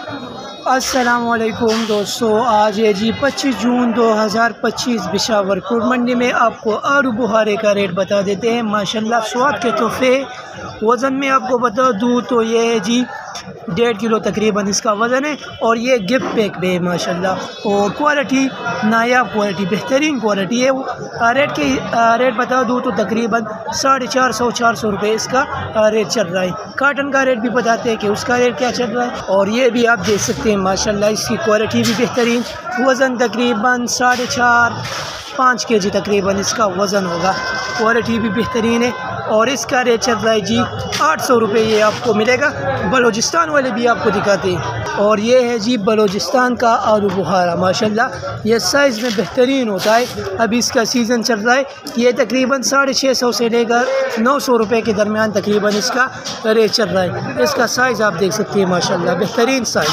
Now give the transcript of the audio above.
अस्सलामुअलैकुम दोस्तों, आज है जी 25 जून 2025। बिशावरपुर मंडी में आपको आलू बुहारे का रेट बता देते हैं। माशाल्लाह स्वाद के तोहफे। वज़न में आपको बता दूँ तो ये है जी 1.5 किलो तकरीबन इसका वज़न है, और ये गिफ्ट पैक में है माशाल्लाह। और क्वालिटी नायाब क्वालिटी, बेहतरीन क्वालिटी है। रेट बता दूँ तो तकरीबन 450 रुपये इसका रेट चल रहा है। काटन का रेट भी बताते हैं कि उसका रेट क्या चल रहा है, और ये भी आप देख सकते हैं माशाल्लाह इसकी क्वालिटी भी बेहतरीन। वज़न तकरीबन 4.5-5 kg तकरीबन इसका वज़न होगा। क्वालिटी भी बेहतरीन है, और इसका रेट चल रहा है जी 800 रुपये। ये आपको मिलेगा। बलूचिस्तान वाले भी आपको दिखाते हैं। और ये है जी बलूचिस्तान का आलू बुहारा। माशाल्लाह ये साइज़ में बेहतरीन होता है। अभी इसका सीज़न चल रहा है। ये तकरीबन 650 से लेकर 900 रुपये के दरमियान तकरीबन इसका रेट चल रहा है। इसका साइज़ आप देख सकते हैं माशाल्लाह बेहतरीन साइज़।